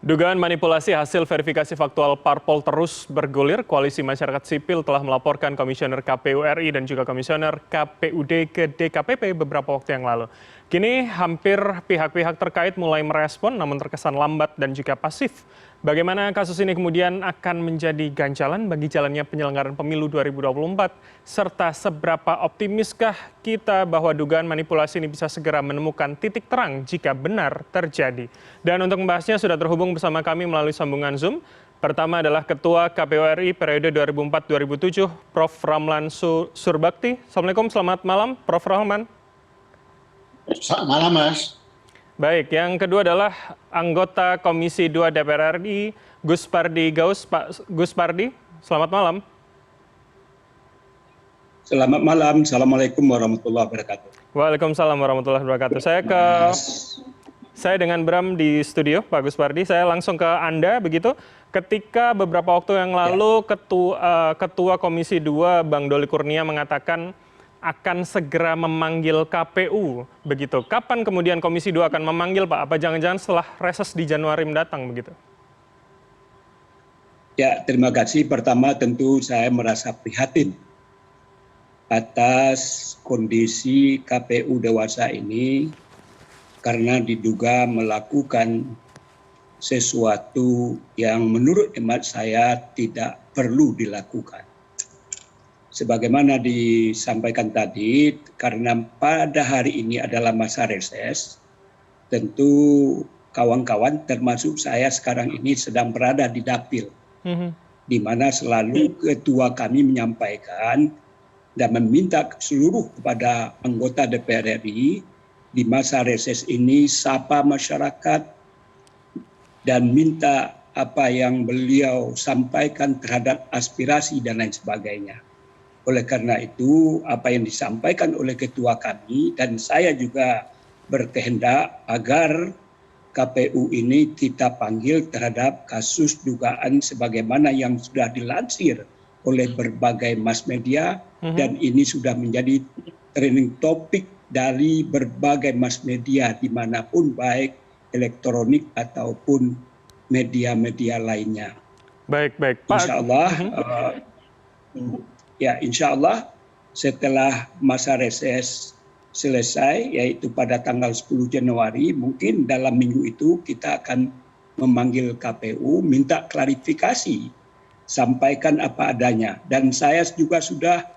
Dugaan manipulasi hasil verifikasi faktual parpol terus bergulir. Koalisi Masyarakat Sipil telah melaporkan Komisioner KPU RI dan juga Komisioner KPUD ke DKPP beberapa waktu yang lalu. Kini hampir pihak-pihak terkait mulai merespon namun terkesan lambat dan juga pasif. Bagaimana kasus ini kemudian akan menjadi ganjalan bagi jalannya penyelenggaraan pemilu 2024? Serta seberapa optimiskah kita bahwa dugaan manipulasi ini bisa segera menemukan titik terang jika benar terjadi? Dan untuk membahasnya sudah terhubung bersama kami melalui sambungan Zoom. Pertama adalah Ketua KPU RI periode 2004-2007, Prof. Ramlan Surbakti. Assalamualaikum, selamat malam, Prof. Rahman. Selamat malam, Mas. Baik, yang kedua adalah anggota Komisi 2 DPR RI, Gus Pardi Gaus. Pak Gus Pardi, selamat malam. Selamat malam, Assalamualaikum warahmatullahi wabarakatuh. Waalaikumsalam warahmatullahi wabarakatuh. Saya dengan Bram di studio, Pak Gus Pardi. Saya langsung ke Anda, begitu. Ketika beberapa waktu yang lalu Ketua Komisi 2 Bang Doli Kurnia mengatakan akan segera memanggil KPU, begitu. Kapan kemudian Komisi 2 akan memanggil, Pak? Apa jangan-jangan setelah reses di Januari mendatang, begitu? Ya, terima kasih. Pertama tentu saya merasa prihatin atas kondisi KPU dewasa ini karena diduga melakukan sesuatu yang menurut hemat saya tidak perlu dilakukan. Sebagaimana disampaikan tadi, karena pada hari ini adalah masa reses, tentu kawan-kawan termasuk saya sekarang ini sedang berada di dapil, di mana selalu ketua kami menyampaikan dan meminta seluruh kepada anggota DPR RI di masa reses ini sapa masyarakat dan minta apa yang beliau sampaikan terhadap aspirasi dan lain sebagainya. Oleh karena itu, apa yang disampaikan oleh ketua kami dan saya juga berkehendak agar KPU ini kita panggil terhadap kasus dugaan sebagaimana yang sudah dilansir oleh berbagai mass media dan ini sudah menjadi trending topik dari berbagai mass media dimanapun baik elektronik ataupun media-media lainnya. Baik, Pak. Insya Allah setelah masa reses selesai, yaitu pada tanggal 10 Januari, mungkin dalam minggu itu kita akan memanggil KPU, minta klarifikasi, sampaikan apa adanya. Dan saya juga sudah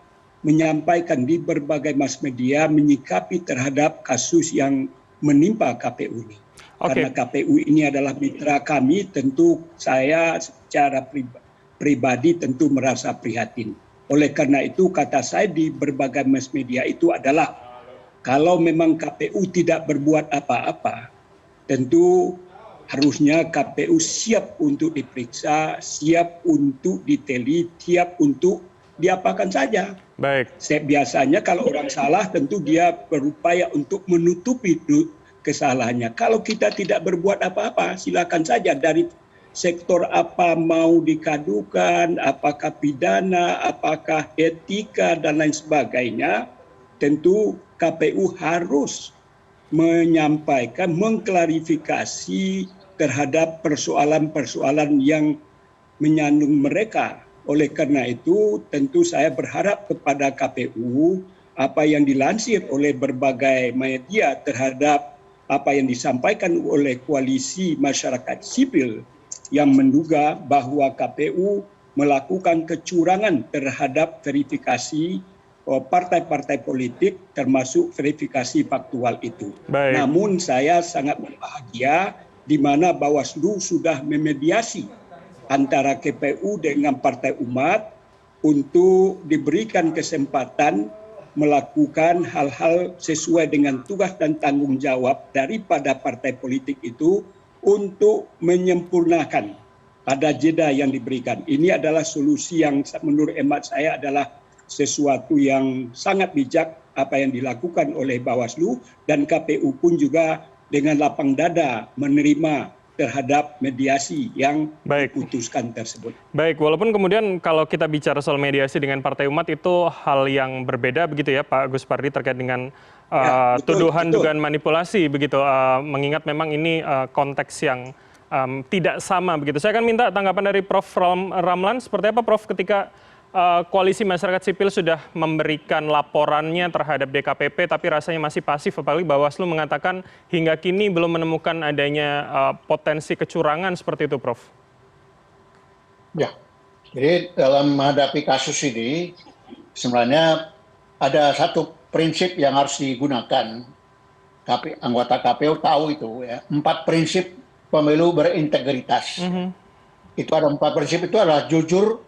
menyampaikan di berbagai mass media menyikapi terhadap kasus yang menimpa KPU ini. Karena KPU ini adalah mitra kami, tentu saya secara pribadi tentu merasa prihatin. Oleh karena itu kata saya di berbagai mass media itu adalah kalau memang KPU tidak berbuat apa-apa, tentu harusnya KPU siap untuk diperiksa, siap untuk diteli, siap untuk diapakan saja. Baik. Biasanya kalau orang salah tentu dia berupaya untuk menutupi kesalahannya. Kalau kita tidak berbuat apa-apa, silakan saja dari sektor apa mau dikadukan, apakah pidana, apakah etika, dan lain sebagainya, tentu KPU harus menyampaikan, mengklarifikasi terhadap persoalan-persoalan yang menyandung mereka. Oleh karena itu, tentu saya berharap kepada KPU, apa yang dilansir oleh berbagai media terhadap apa yang disampaikan oleh koalisi masyarakat sipil, yang menduga bahwa KPU melakukan kecurangan terhadap verifikasi partai-partai politik termasuk verifikasi faktual itu. Baik. Namun saya sangat berbahagia di mana Bawaslu sudah memediasi antara KPU dengan Partai Umat untuk diberikan kesempatan melakukan hal-hal sesuai dengan tugas dan tanggung jawab daripada partai politik itu untuk menyempurnakan pada jeda yang diberikan. Ini adalah solusi yang menurut hemat saya adalah sesuatu yang sangat bijak apa yang dilakukan oleh Bawaslu dan KPU pun juga dengan lapang dada menerima terhadap mediasi yang diputuskan tersebut. Baik, walaupun kemudian kalau kita bicara soal mediasi dengan Partai Umat itu hal yang berbeda begitu ya Pak Gus Pardi terkait dengan tuduhan dugaan manipulasi begitu, mengingat memang ini konteks yang tidak sama begitu. Saya akan minta tanggapan dari Prof. Ramlan, seperti apa Prof ketika koalisi masyarakat sipil sudah memberikan laporannya terhadap DKPP tapi rasanya masih pasif, apalagi Bawaslu mengatakan hingga kini belum menemukan adanya potensi kecurangan seperti itu Prof. Ya, jadi dalam menghadapi kasus ini sebenarnya ada satu prinsip yang harus digunakan. Anggota KPU tahu itu ya, 4 prinsip pemilu berintegritas. Itu ada 4 prinsip, itu adalah jujur,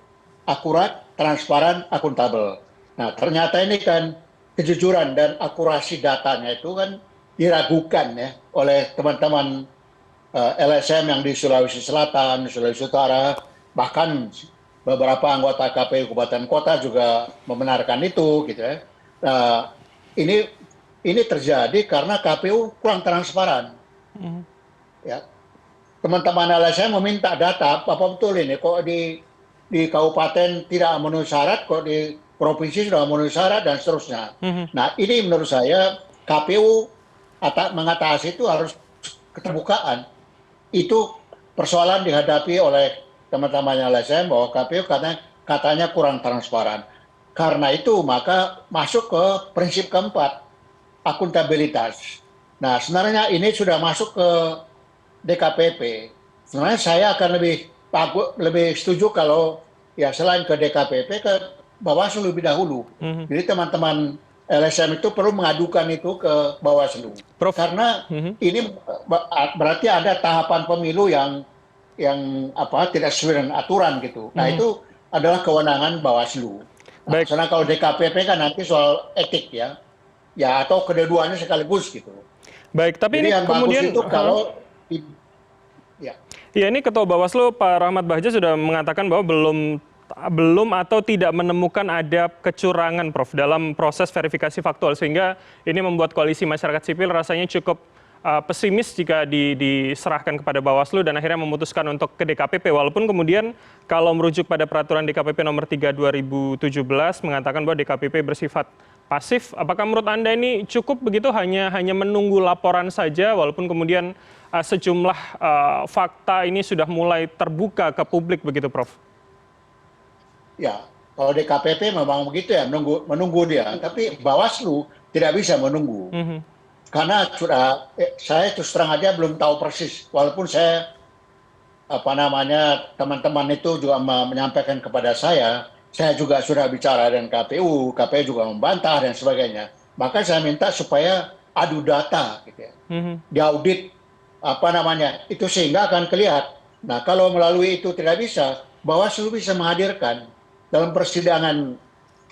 akurat, transparan, akuntabel. Nah, ternyata ini kan kejujuran dan akurasi datanya itu kan diragukan ya oleh teman-teman LSM yang di Sulawesi Selatan, Sulawesi Utara, bahkan beberapa anggota KPU kabupaten kota juga membenarkan itu, gitu ya. Nah, ini terjadi karena KPU kurang transparan. Ya, teman-teman LSM meminta data, apa betul ini kok di kabupaten tidak memenuhi syarat, kok di provinsi sudah memenuhi syarat, dan seterusnya. Nah, ini menurut saya KPU mengatasi itu harus keterbukaan. Itu persoalan dihadapi oleh teman-teman LSM bahwa KPU katanya kurang transparan. Karena itu maka masuk ke prinsip keempat, akuntabilitas. Nah, sebenarnya ini sudah masuk ke DKPP. Sebenarnya saya akan lebih setuju kalau ya selain ke DKPP ke Bawaslu lebih dahulu. Jadi teman-teman LSM itu perlu mengadukan itu ke Bawaslu. Prof. Karena ini berarti ada tahapan pemilu yang tidak sesuai dengan aturan gitu. Nah, itu adalah kewenangan Bawaslu. Nah, karena kalau DKPP kan nanti soal etik ya. Ya, atau kedua-duanya sekaligus gitu. Baik, tapi jadi ini yang kemudian bagus itu kalau ya, ini Ketua Bawaslu Pak Rahmat Bahja sudah mengatakan bahwa belum atau tidak menemukan ada kecurangan Prof dalam proses verifikasi faktual, sehingga ini membuat koalisi masyarakat sipil rasanya cukup pesimis jika diserahkan kepada Bawaslu dan akhirnya memutuskan untuk ke DKPP, walaupun kemudian kalau merujuk pada peraturan DKPP nomor 3 2017 mengatakan bahwa DKPP bersifat pasif. Apakah menurut Anda ini cukup begitu, hanya menunggu laporan saja walaupun kemudian sejumlah fakta ini sudah mulai terbuka ke publik begitu Prof? Ya, kalau DKPP memang begitu ya, menunggu dia. Tapi Bawaslu tidak bisa menunggu. Karena saya terus terang aja belum tahu persis. Walaupun saya teman-teman itu juga menyampaikan kepada saya juga sudah bicara dengan KPU juga membantah dan sebagainya. Maka saya minta supaya adu data gitu ya. Diaudit itu sehingga akan kelihatan. Nah, kalau melalui itu tidak bisa, Bawaslu bisa menghadirkan dalam persidangan.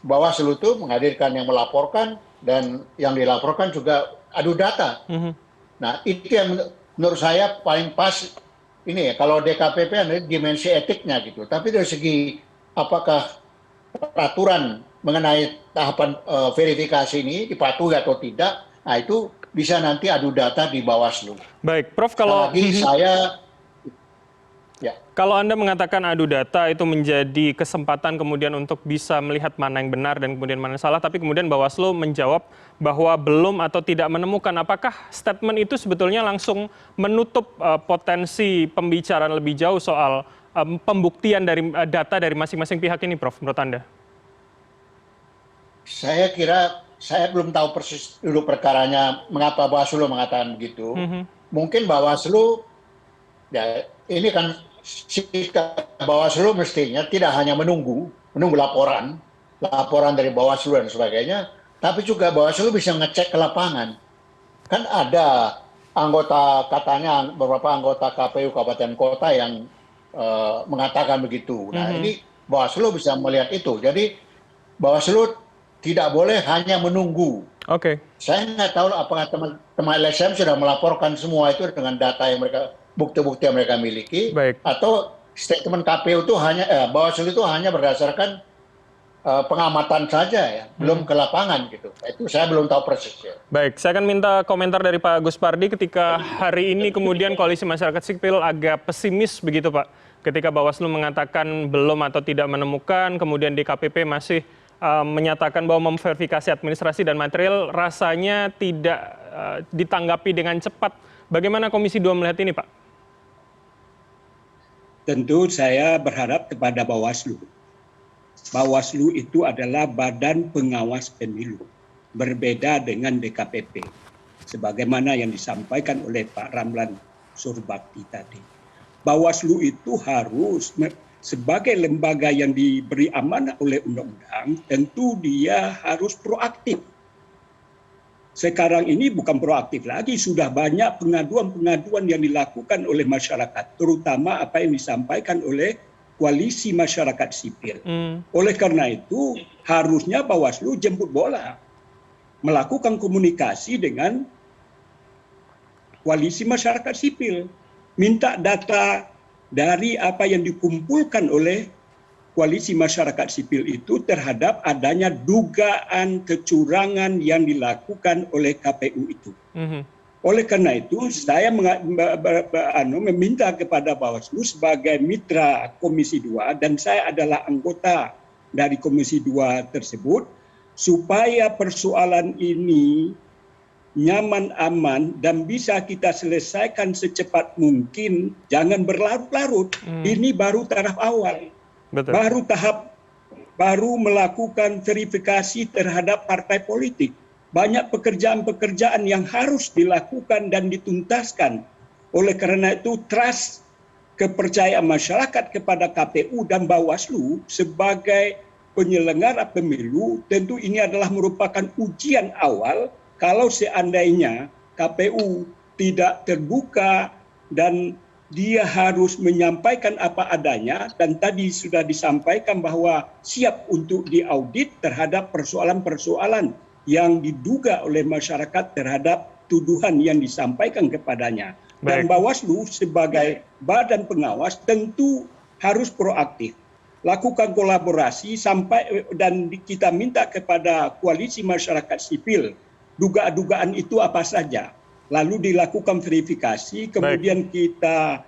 Bawaslu itu menghadirkan yang melaporkan dan yang dilaporkan juga adu data. Nah, itu yang menurut saya paling pas ini ya, kalau DKPP ada dimensi etiknya gitu. Tapi dari segi apakah peraturan mengenai tahapan verifikasi ini dipatuhi atau tidak, nah itu bisa nanti adu data di Bawaslu. Baik, Prof, kalau kalau Anda mengatakan adu data itu menjadi kesempatan kemudian untuk bisa melihat mana yang benar dan kemudian mana yang salah, tapi kemudian Bawaslu menjawab bahwa belum atau tidak menemukan, apakah statement itu sebetulnya langsung menutup potensi pembicaraan lebih jauh soal pembuktian dari data dari masing-masing pihak ini, Prof, menurut Anda? Saya kira saya belum tahu persis dulu perkaranya mengapa Bawaslu mengatakan begitu. Mungkin Bawaslu, ya ini kan Bawaslu mestinya tidak hanya menunggu laporan dari Bawaslu dan sebagainya, tapi juga Bawaslu bisa ngecek ke lapangan. Kan ada beberapa anggota KPU kabupaten kota yang mengatakan begitu. Nah, ini Bawaslu bisa melihat itu. Jadi Bawaslu tidak boleh hanya menunggu. Oke. Saya nggak tahu apakah teman-teman LSM sudah melaporkan semua itu dengan data yang bukti-bukti yang mereka miliki. Baik. Atau statement KPU itu Bawaslu itu hanya berdasarkan pengamatan saja ya, belum ke lapangan gitu. Itu saya belum tahu persis ya. Baik, saya akan minta komentar dari Pak Gus Pardi ketika hari ini kemudian koalisi masyarakat sipil agak pesimis begitu Pak. Ketika Bawaslu mengatakan belum atau tidak menemukan, kemudian DKPP masih menyatakan bahwa memverifikasi administrasi dan material, rasanya tidak ditanggapi dengan cepat. Bagaimana Komisi 2 melihat ini Pak? tentu saya berharap kepada Bawaslu. Bawaslu itu adalah badan pengawas pemilu, berbeda dengan DKPP, sebagaimana yang disampaikan oleh Pak Ramlan Surbakti tadi. Bawaslu itu harus sebagai lembaga yang diberi amanah oleh undang-undang, tentu dia harus proaktif. Sekarang ini bukan proaktif lagi, sudah banyak pengaduan-pengaduan yang dilakukan oleh masyarakat, terutama apa yang disampaikan oleh koalisi masyarakat sipil. Oleh karena itu, harusnya Bawaslu jemput bola, melakukan komunikasi dengan koalisi masyarakat sipil, minta data dari apa yang dikumpulkan oleh koalisi masyarakat sipil itu terhadap adanya dugaan kecurangan yang dilakukan oleh KPU itu. Oleh karena itu, saya meminta kepada Bawaslu sebagai mitra Komisi 2, dan saya adalah anggota dari Komisi 2 tersebut, supaya persoalan ini nyaman, aman, dan bisa kita selesaikan secepat mungkin, jangan berlarut-larut. Ini baru taraf awal. Betul. Baru melakukan verifikasi terhadap partai politik. Banyak pekerjaan-pekerjaan yang harus dilakukan dan dituntaskan. Oleh karena itu, trust kepercayaan masyarakat kepada KPU dan Bawaslu sebagai penyelenggara pemilu, tentu ini adalah merupakan ujian awal kalau seandainya KPU tidak terbuka dan dia harus menyampaikan apa adanya, dan tadi sudah disampaikan bahwa siap untuk diaudit terhadap persoalan-persoalan yang diduga oleh masyarakat terhadap tuduhan yang disampaikan kepadanya. Dan Bawaslu sebagai badan pengawas tentu harus proaktif, lakukan kolaborasi sampai, dan kita minta kepada koalisi masyarakat sipil dugaan-dugaan itu apa saja, lalu dilakukan verifikasi, kemudian kita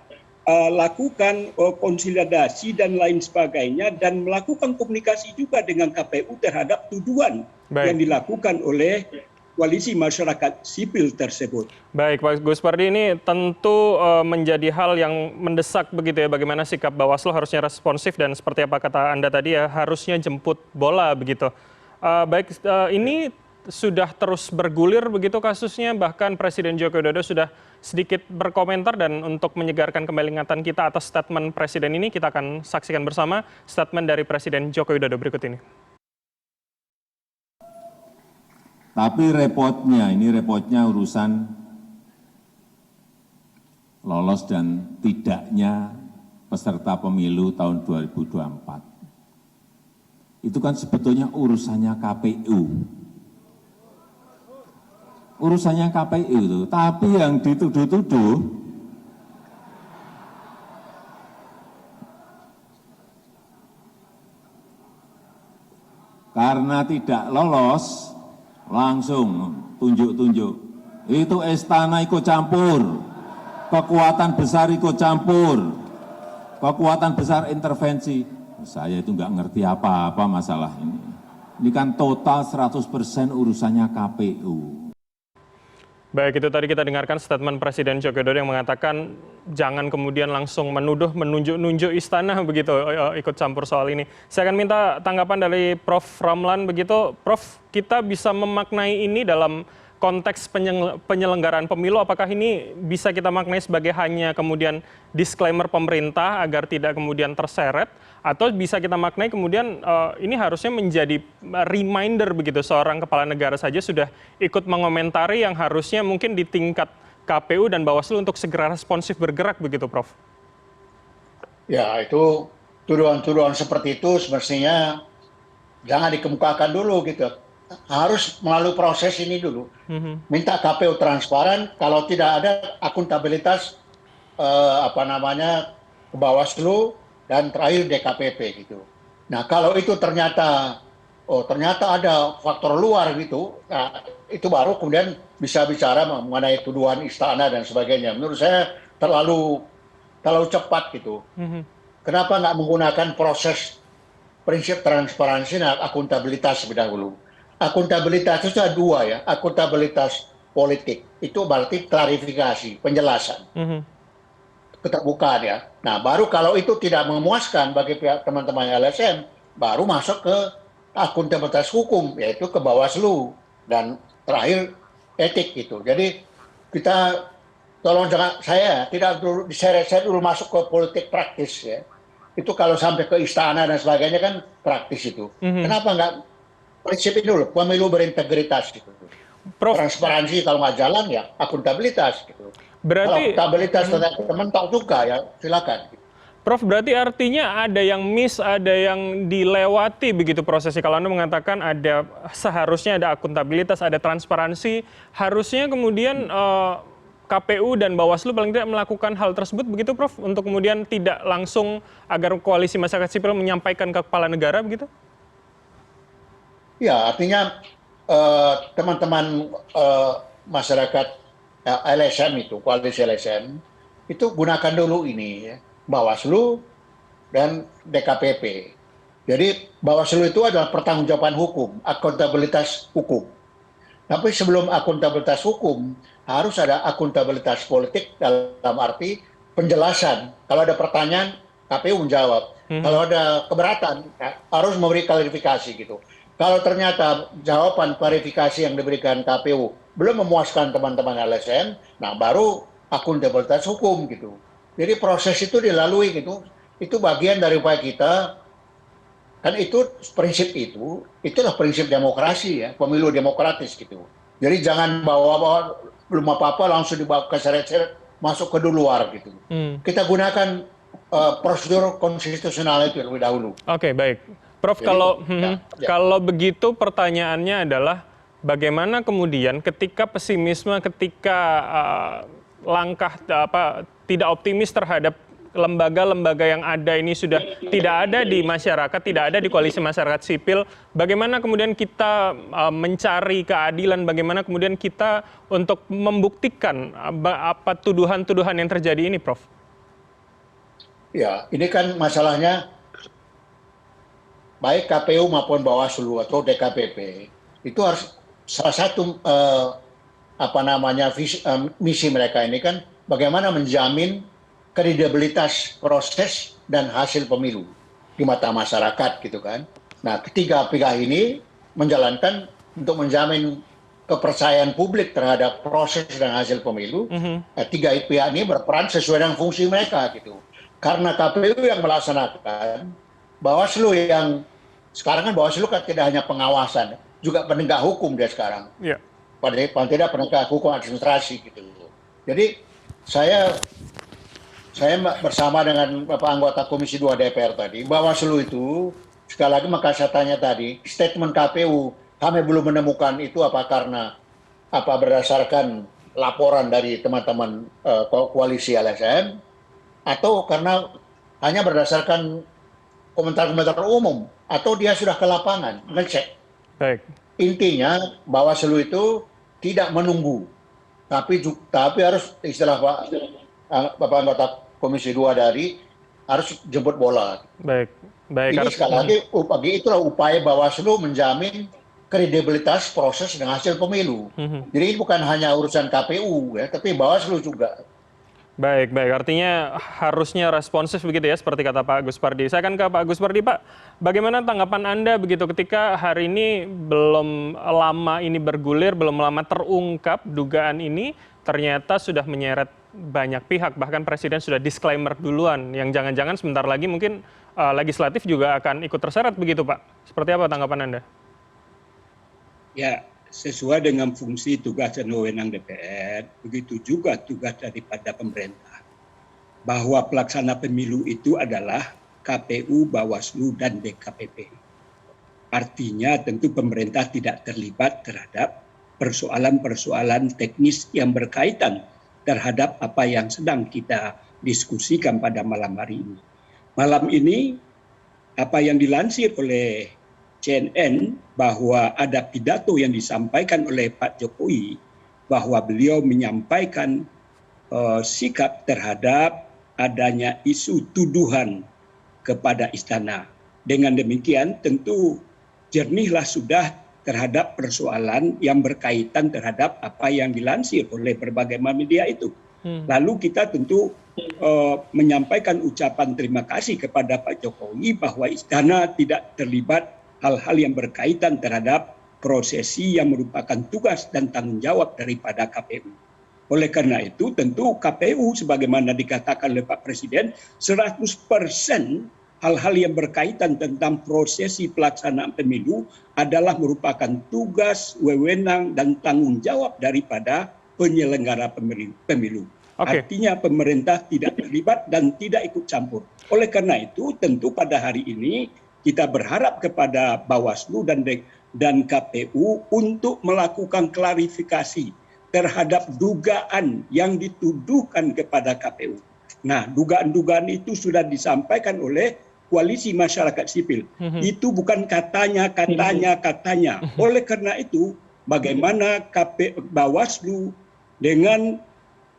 lakukan konsolidasi dan lain sebagainya, dan melakukan komunikasi juga dengan KPU terhadap tuduhan yang dilakukan oleh koalisi masyarakat sipil tersebut. Baik, Pak Gus Pardi, ini tentu menjadi hal yang mendesak begitu ya, bagaimana sikap Bawaslu harusnya responsif dan seperti apa kata Anda tadi ya, harusnya jemput bola begitu. Ini sudah terus bergulir begitu kasusnya, bahkan Presiden Joko Widodo sudah sedikit berkomentar, dan untuk menyegarkan kembali ingatan kita atas statement Presiden ini, kita akan saksikan bersama statement dari Presiden Joko Widodo berikut ini. Tapi repotnya urusan lolos dan tidaknya peserta pemilu tahun 2024. Itu kan sebetulnya urusannya KPU. Urusannya KPU itu, tapi yang dituduh-tuduh karena tidak lolos langsung tunjuk-tunjuk. Itu istana ikut campur, kekuatan besar ikut campur, kekuatan besar intervensi. Saya itu nggak ngerti apa-apa masalah ini. Ini kan total 100% urusannya KPU. Baik, itu tadi kita dengarkan statement Presiden Joko Widodo yang mengatakan jangan kemudian langsung menuduh, menunjuk-nunjuk istana begitu ikut campur soal ini. Saya akan minta tanggapan dari Prof. Ramlan begitu. Prof, kita bisa memaknai ini dalam konteks penyelenggaraan pemilu, apakah ini bisa kita maknai sebagai hanya kemudian disclaimer pemerintah agar tidak kemudian terseret, atau bisa kita maknai kemudian ini harusnya menjadi reminder begitu, seorang kepala negara saja sudah ikut mengomentari yang harusnya mungkin di tingkat KPU dan Bawaslu untuk segera responsif bergerak begitu, Prof? Ya, itu tuduhan-tuduhan seperti itu semestinya jangan dikemukakan dulu gitu. Harus melalui proses ini dulu. Minta KPU transparan, kalau tidak ada akuntabilitas ke Bawaslu dan terakhir DKPP gitu. Nah, kalau itu ternyata ada faktor luar gitu, nah, itu baru kemudian bisa bicara mengenai tuduhan istana dan sebagainya. Menurut saya terlalu cepat gitu. Kenapa nggak menggunakan proses prinsip transparansi dan akuntabilitas lebih dahulu? Akuntabilitas itu ada dua ya, akuntabilitas politik itu berarti klarifikasi, penjelasan. keterbukaan ya. Nah, baru kalau itu tidak memuaskan bagi pihak teman-teman LSM, baru masuk ke akuntabilitas hukum, yaitu ke Bawaslu, dan terakhir etik gitu. Jadi kita tolong jangan, saya tidak dulu diseret-seret dulu masuk ke politik praktis ya. Itu kalau sampai ke istana dan sebagainya kan praktis itu. Kenapa nggak prinsip ini dulu, pemilu berintegritas gitu. Prof, Transparansi kalau nggak jalan ya akuntabilitas gitu. Kalau berarti akuntabilitas teman tahu juga ya silakan. Prof, berarti artinya ada yang miss, ada yang dilewati begitu prosesnya. Kalau Anda mengatakan seharusnya ada akuntabilitas, ada transparansi, harusnya kemudian KPU dan Bawaslu paling tidak melakukan hal tersebut begitu Prof, untuk kemudian tidak langsung agar koalisi masyarakat sipil menyampaikan ke kepala negara begitu? Ya, artinya teman-teman masyarakat LSM itu, koalisi LSM, itu gunakan dulu ini ya, Bawaslu dan DKPP. Jadi Bawaslu itu adalah pertanggungjawaban hukum, akuntabilitas hukum. Tapi sebelum akuntabilitas hukum, harus ada akuntabilitas politik dalam arti penjelasan. Kalau ada pertanyaan, KPU menjawab. Kalau ada keberatan, harus memberi klarifikasi gitu. Kalau ternyata jawaban klarifikasi yang diberikan KPU belum memuaskan teman-teman LSM, nah baru akuntabilitas hukum gitu. Jadi proses itu dilalui gitu. Itu bagian dari upaya kita. Kan itu prinsip itulah prinsip demokrasi ya, pemilu demokratis gitu. Jadi jangan bawa-bawa belum apa-apa langsung dibawa ke seret-seret masuk ke luar gitu. Kita gunakan prosedur konstitusional itu lebih dahulu. Oke, baik. Prof, Jadi, kalau begitu pertanyaannya adalah bagaimana kemudian ketika pesimisme, ketika langkah tidak optimis terhadap lembaga-lembaga yang ada ini sudah tidak ada di masyarakat, tidak ada di koalisi masyarakat sipil, bagaimana kemudian kita mencari keadilan, bagaimana kemudian kita untuk membuktikan apa tuduhan-tuduhan yang terjadi ini, Prof? Ya, ini kan masalahnya baik KPU maupun Bawaslu atau DKPP itu harus salah satu misi mereka ini kan bagaimana menjamin kredibilitas proses dan hasil pemilu di mata masyarakat gitu kan. Nah, ketiga pihak ini menjalankan untuk menjamin kepercayaan publik terhadap proses dan hasil pemilu. Tiga pihak ini berperan sesuai dengan fungsi mereka gitu. Karena KPU yang melaksanakan, Bawaslu yang sekarang kan Bawaslu kan tidak hanya pengawasan, juga penegak hukum dia sekarang. Paling tidak penegak hukum administrasi gitu. Jadi saya bersama dengan Bapak anggota Komisi 2 DPR tadi, Bawaslu itu sekali lagi maka saya tanya tadi, statement KPU kami belum menemukan itu apa berdasarkan laporan dari teman-teman koalisi LSM atau karena hanya berdasarkan komentar-komentar umum atau dia sudah ke lapangan ngecek. Baik. Intinya Bawaslu itu tidak menunggu, tapi harus istilah Bapak anggota Komisi 2 dari harus jemput bola. Baik. Ini sekali lagi itulah upaya Bawaslu menjamin kredibilitas proses dan hasil pemilu. Jadi ini bukan hanya urusan KPU ya, tapi Bawaslu juga. Baik, artinya harusnya responsif begitu ya, seperti kata Pak Agus Pardi. Saya akan ke Pak Agus Pardi, Pak. Bagaimana tanggapan Anda begitu ketika hari ini belum lama ini bergulir, belum lama terungkap dugaan ini, ternyata sudah menyeret banyak pihak, bahkan Presiden sudah disclaimer duluan, yang jangan-jangan sebentar lagi mungkin legislatif juga akan ikut terseret begitu, Pak. Seperti apa tanggapan Anda? Ya, sesuai dengan fungsi tugas dan wewenang DPR, begitu juga tugas daripada pemerintah. Bahwa pelaksana pemilu itu adalah KPU, Bawaslu, dan DKPP. Artinya tentu pemerintah tidak terlibat terhadap persoalan-persoalan teknis yang berkaitan terhadap apa yang sedang kita diskusikan pada malam hari ini. Malam ini, apa yang dilansir oleh CNN bahwa ada pidato yang disampaikan oleh Pak Jokowi bahwa beliau menyampaikan sikap terhadap adanya isu tuduhan kepada istana. Dengan demikian tentu jernihlah sudah terhadap persoalan yang berkaitan terhadap apa yang dilansir oleh berbagai media itu. Lalu kita tentu menyampaikan ucapan terima kasih kepada Pak Jokowi bahwa istana tidak terlibat hal-hal yang berkaitan terhadap prosesi yang merupakan tugas dan tanggung jawab daripada KPU. Oleh karena itu tentu KPU sebagaimana dikatakan oleh Pak Presiden 100% hal-hal yang berkaitan tentang prosesi pelaksanaan pemilu adalah merupakan tugas, wewenang dan tanggung jawab daripada penyelenggara pemilu. Oke. Artinya pemerintah tidak terlibat dan tidak ikut campur. Oleh karena itu tentu pada hari ini kita berharap kepada Bawaslu dan KPU untuk melakukan klarifikasi terhadap dugaan yang dituduhkan kepada KPU. Nah, dugaan-dugaan itu sudah disampaikan oleh Koalisi Masyarakat Sipil. Itu bukan katanya. Oleh karena itu, bagaimana Bawaslu dengan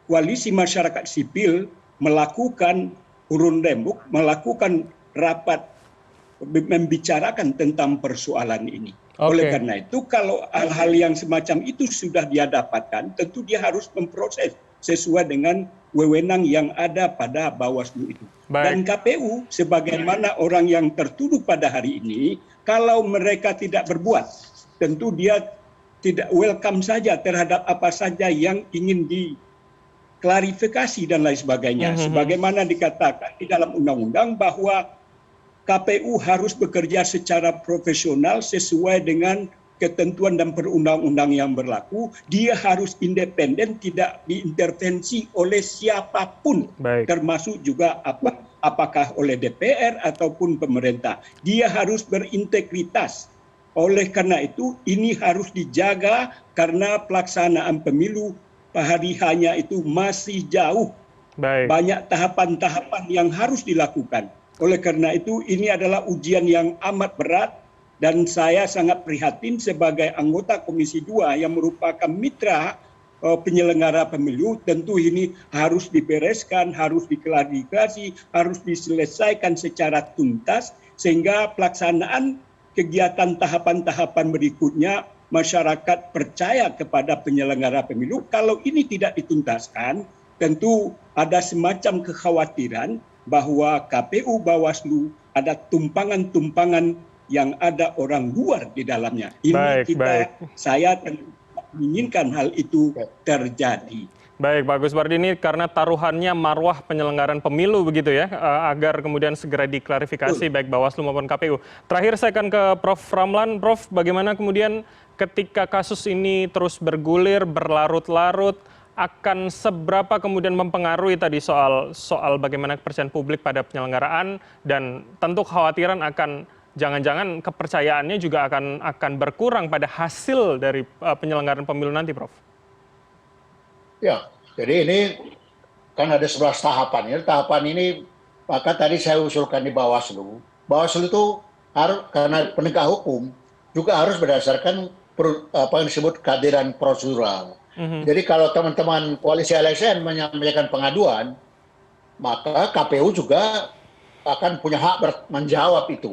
Koalisi Masyarakat Sipil melakukan urun rembuk, melakukan rapat membicarakan tentang persoalan ini. Oleh karena itu, kalau hal-hal yang semacam itu sudah dia dapatkan, tentu dia harus memproses sesuai dengan wewenang yang ada pada Bawaslu itu. Dan KPU, sebagaimana orang yang tertuduh pada hari ini, kalau mereka tidak berbuat, tentu dia tidak welcome saja terhadap apa saja yang ingin diklarifikasi dan lain sebagainya. Sebagaimana dikatakan di dalam undang-undang bahwa KPU harus bekerja secara profesional sesuai dengan ketentuan dan perundang-undang yang berlaku. Dia harus independen, tidak diintervensi oleh siapapun, termasuk juga apakah oleh DPR ataupun pemerintah. Dia harus berintegritas. Oleh karena itu, ini harus dijaga karena pelaksanaan pemilu hari hanya itu masih jauh. Banyak tahapan-tahapan yang harus dilakukan. Oleh karena itu, ini adalah ujian yang amat berat dan saya sangat prihatin sebagai anggota Komisi 2 yang merupakan mitra penyelenggara pemilu. Tentu ini harus dibereskan, harus diklarifikasi, harus diselesaikan secara tuntas sehingga pelaksanaan kegiatan tahapan-tahapan berikutnya masyarakat percaya kepada penyelenggara pemilu. Kalau ini tidak dituntaskan, tentu ada semacam kekhawatiran bahwa KPU Bawaslu ada tumpangan-tumpangan yang ada orang luar di dalamnya. Ini saya menginginkan hal itu terjadi. Baik, Pak Gus Pardi, ini karena taruhannya marwah penyelenggaraan pemilu begitu ya, agar kemudian segera diklarifikasi baik Bawaslu maupun KPU. Terakhir saya akan ke Prof. Ramlan. Prof, bagaimana kemudian ketika kasus ini terus bergulir, berlarut-larut, akan seberapa kemudian mempengaruhi tadi soal bagaimana kepercayaan publik pada penyelenggaraan dan tentu kekhawatiran akan jangan-jangan kepercayaannya juga akan berkurang pada hasil dari penyelenggaraan pemilu nanti, Prof. Ya, jadi ini kan ada 11 tahapan ya. Tahapan ini maka tadi saya usulkan di Bawaslu. Bawaslu itu harus karena penegak hukum juga harus berdasarkan apa yang disebut keadilan prosedural. Jadi kalau teman-teman koalisi LSN menyampaikan pengaduan, maka KPU juga akan punya hak menjawab itu.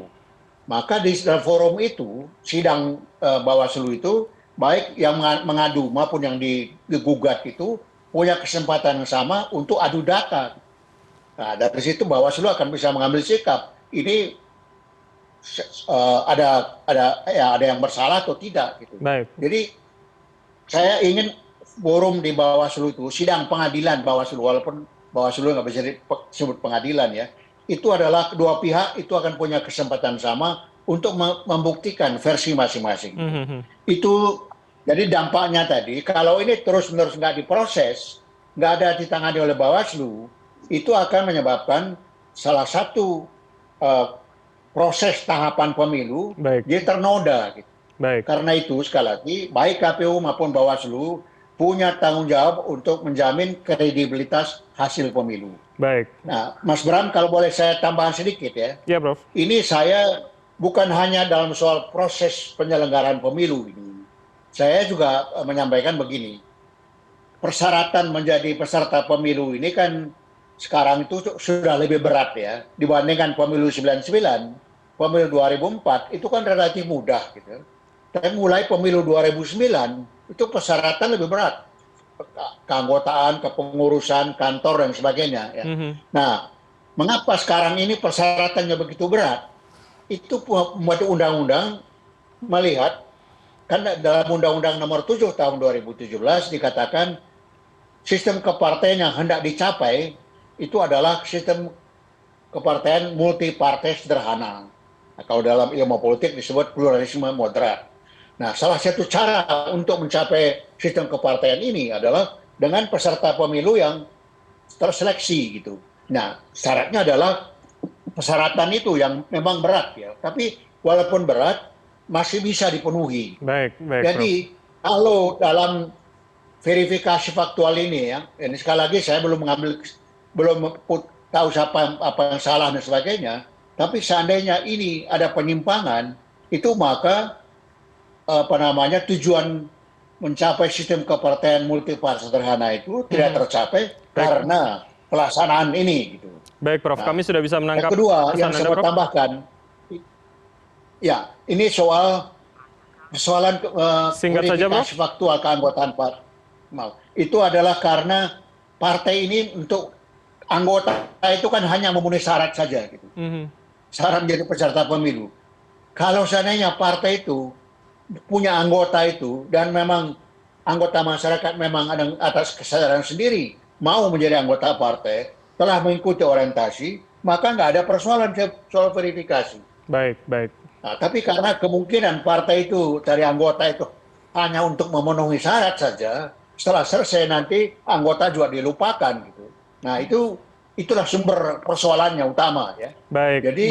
Maka di dalam forum itu, sidang Bawaslu itu, baik yang mengadu maupun yang digugat itu, punya kesempatan yang sama untuk adu data. Nah, dari situ Bawaslu akan bisa mengambil sikap. Ini ada yang bersalah atau tidak. Gitu. Jadi saya ingin forum di Bawaslu itu, sidang pengadilan Bawaslu, walaupun Bawaslu nggak bisa disebut pengadilan ya, itu adalah kedua pihak itu akan punya kesempatan sama untuk membuktikan versi masing-masing. Itu jadi dampaknya tadi, kalau ini terus-menerus nggak diproses, nggak ada ditangani oleh Bawaslu, itu akan menyebabkan salah satu proses tahapan pemilu dia ternoda. Gitu. Karena itu sekali lagi, baik KPU maupun Bawaslu punya tanggung jawab untuk menjamin kredibilitas hasil pemilu. Nah, Mas Bram, kalau boleh saya tambahkan sedikit ya. Ya, Prof. Ini saya bukan hanya dalam soal proses penyelenggaraan pemilu ini. Saya juga menyampaikan begini. Persyaratan menjadi peserta pemilu ini kan sekarang itu sudah lebih berat ya dibandingkan pemilu 99, pemilu 2004 itu kan relatif mudah gitu. Tapi mulai pemilu 2009 itu persyaratan lebih berat. keanggotaan, kepengurusan, kantor dan sebagainya. Ya. Nah, mengapa sekarang ini persyaratannya begitu berat? Itu pembuat undang-undang melihat, kan dalam Undang-Undang Nomor 7 Tahun 2017 dikatakan sistem kepartaian yang hendak dicapai itu adalah sistem kepartaian multipartai sederhana. Nah, kalau dalam ilmu politik disebut pluralisme moderat. Nah, salah satu cara untuk mencapai sistem kepartaian ini adalah dengan peserta pemilu yang terseleksi gitu. Nah, syaratnya adalah persyaratan itu yang memang berat ya. Tapi walaupun berat masih bisa dipenuhi. Baik, Jadi kalau dalam verifikasi faktual ini ya, ini sekali lagi saya belum tahu apa yang salah dan sebagainya. Tapi seandainya ini ada penyimpangan, itu maka tujuan mencapai sistem kepartaian multipartai sederhana itu tidak tercapai karena pelaksanaan ini gitu. Baik, Prof. Kami sudah bisa menangkap. Yang kedua yang Anda, saya mau tambahkan, ya ini persoalan Singkat saja, Prof. verifikasi faktual keanggotaan partai. Itu adalah karena partai ini untuk anggota itu kan hanya memenuhi syarat saja gitu. Syarat menjadi peserta pemilu. Kalau seandainya partai itu punya anggota itu dan memang anggota masyarakat memang ada atas kesadaran sendiri mau menjadi anggota partai, telah mengikuti orientasi, maka nggak ada persoalan soal verifikasi. Baik. Nah, tapi karena kemungkinan partai itu dari anggota itu hanya untuk memenuhi syarat saja, setelah selesai nanti anggota juga dilupakan gitu. Nah, itulah sumber persoalannya utama ya. Jadi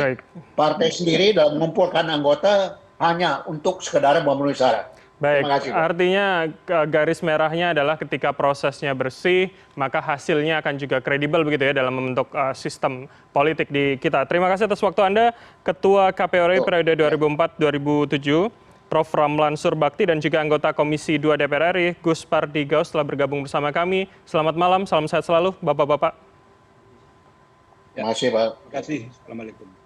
partai sendiri dalam mengumpulkan anggota hanya untuk sekedar memenuhi syarat. Baik, kasih, artinya garis merahnya adalah ketika prosesnya bersih, maka hasilnya akan juga kredibel begitu ya dalam membentuk sistem politik di kita. Terima kasih atas waktu Anda, Ketua KPU RI periode 2004-2007, Prof. Ramlan Surbakti, dan juga anggota Komisi 2 DPR RI, Gus Pardi Gaus, telah bergabung bersama kami. Selamat malam, salam sehat selalu, Bapak-Bapak. Terima kasih, Pak. Terima kasih. Assalamualaikum.